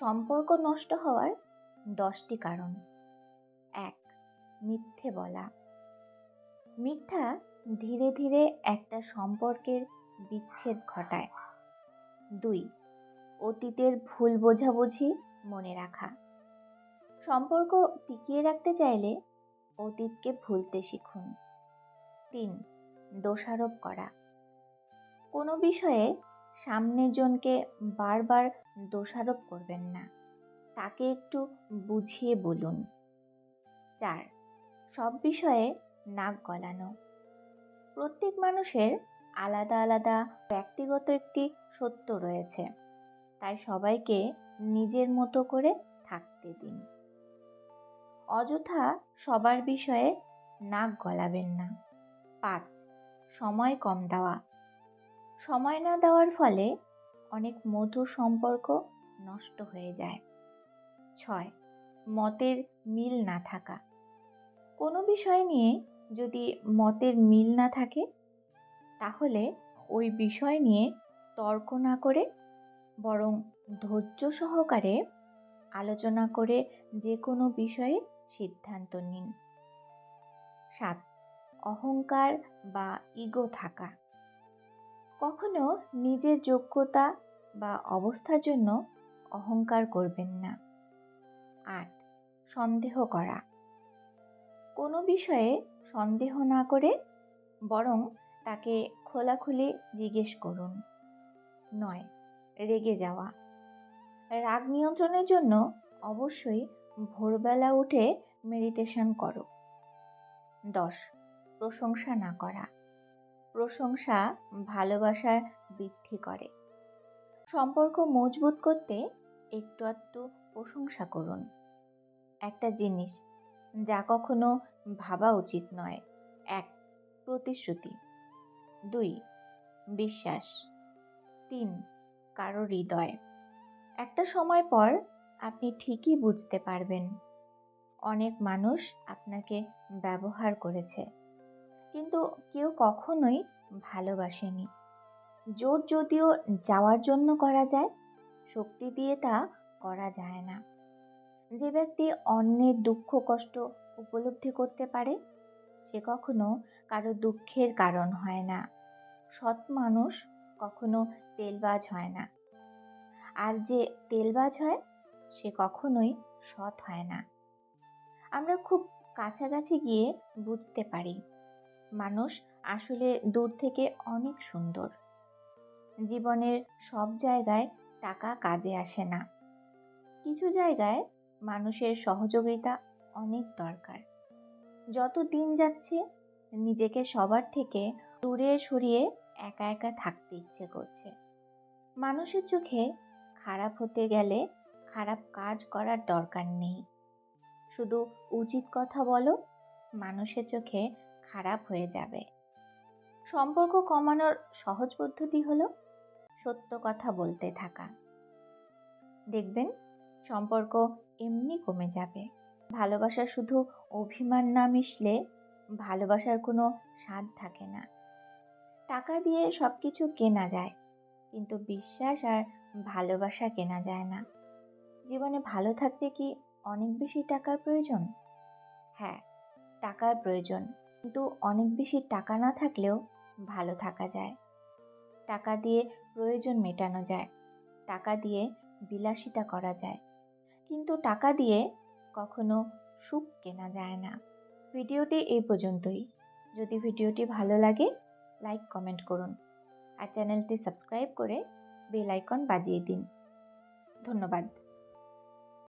সম্পর্ক নষ্ট হওয়ার 10টি কারণ। 1. মিথ্যে বলা। মিথ্যা ধীরে ধীরে একটা সম্পর্কের বিচ্ছেদ ঘটায়। 2. অতীতের ভুল বোঝাবুঝি মনে রাখা। সম্পর্ক টিকিয়ে রাখতে চাইলে অতীতকে ভুলতে শিখুন। 3. দোষারোপ করা। কোনো বিষয়ে সামনের জনকে বারবার দোষারোপ করবেন না, তাকে একটু বুঝিয়ে বলুন। 4. সব বিষয়ে নাক গলানো। প্রত্যেক মানুষের আলাদা আলাদা ব্যক্তিগত একটি সত্য রয়েছে, তাই সবাইকে নিজের মতো করে থাকতে দিন। অযথা সবার বিষয়ে নাক গলাবেন না। 5. সময় কম দেওয়া। সময় না দেওয়ার ফলে অনেক মধুর সম্পর্ক নষ্ট হয়ে যায়। 6. মতের মিল না থাকা। কোনো বিষয় নিয়ে যদি মতের মিল না থাকে, তাহলে ওই বিষয় নিয়ে তর্ক না করে বরং ধৈর্য সহকারে আলোচনা করে যে কোনো বিষয়ে সিদ্ধান্ত নিন। 7. অহংকার বা ইগো থাকা। কখনো নিজের যোগ্যতা বা অবস্থার জন্য অহংকার করবেন না। 8. সন্দেহ করা। কোনো বিষয়ে সন্দেহ না করে বরং তাকে খোলাখুলি জিজ্ঞেস করুন। 9. রেগে যাওয়া। রাগ নিয়ন্ত্রণের জন্য অবশ্যই ভোরবেলা উঠে মেডিটেশন করো। 10. প্রশংসা না করা। প্রশংসা ভালোবাসার বৃদ্ধি করে। সম্পর্ক মজবুত করতে একটু একটু প্রশংসা করুন। একটা জিনিস যা কখনো ভাবা উচিত নয়। 1. প্রতিশ্রুতি। 2. বিশ্বাস। 3. কারো হৃদয়। একটা সময় পর আপনি ঠিকই বুঝতে পারবেন অনেক মানুষ আপনাকে ব্যবহার করেছে, কিন্তু কেউ কখনোই ভালোবাসেনি। জোর যদিও যাওয়ার জন্য করা যায়, শক্তি দিয়ে তা করা যায় না। যে ব্যক্তি অন্যের দুঃখ কষ্ট উপলব্ধি করতে পারে, সে কখনো কারো দুঃখের কারণ হয় না। সৎ মানুষ কখনো তেলবাজ হয় না, আর যে তেলবাজ হয় সে কখনোই সৎ হয় না। আমরা খুব কাছাকাছি গিয়ে বুঝতে পারি মানুষ আসলে দূর থেকে অনেক সুন্দর। জীবনের সব জায়গায় টাকা কাজে আসে না, কিছু জায়গায় মানুষের সহযোগিতা অনেক দরকার। যত দিন যাচ্ছে নিজেকে সবার থেকে দূরে সরিয়ে একা একা থাকতে ইচ্ছে করছে। মানুষের চোখে খারাপ হতে গেলে খারাপ কাজ করার দরকার নেই, শুধু উচিত কথা বলো, মানুষের চোখে খারাপ হয়ে যাবে। সম্পর্ক কমানোর সহজ পদ্ধতি হলো সত্য কথা বলতে থাকা। দেখবেন সম্পর্ক এমনি কমে যাবে। ভালোবাসা শুধু অভিমান না মিশলে ভালোবাসার কোনো স্বাদ থাকে না। টাকা দিয়ে সব কিছু কেনা যায়, কিন্তু বিশ্বাস আর ভালোবাসা কেনা যায় না। জীবনে ভালো থাকতে কি অনেক বেশি টাকার প্রয়োজন? হ্যাঁ, টাকার প্রয়োজন, কিন্তু অনেক বেশি টাকা না থাকলেও ভালো থাকা যায়। টাকা দিয়ে প্রয়োজন মেটানো যায়, টাকা দিয়ে বিলাসিতা করা যায়, কিন্তু টাকা দিয়ে কখনো সুখ কেনা যায় না। ভিডিওটি এই পর্যন্তই। যদি ভিডিওটি ভালো লাগে লাইক কমেন্ট করুন আর চ্যানেলটি সাবস্ক্রাইব করে বেল আইকন বাজিয়ে দিন। ধন্যবাদ।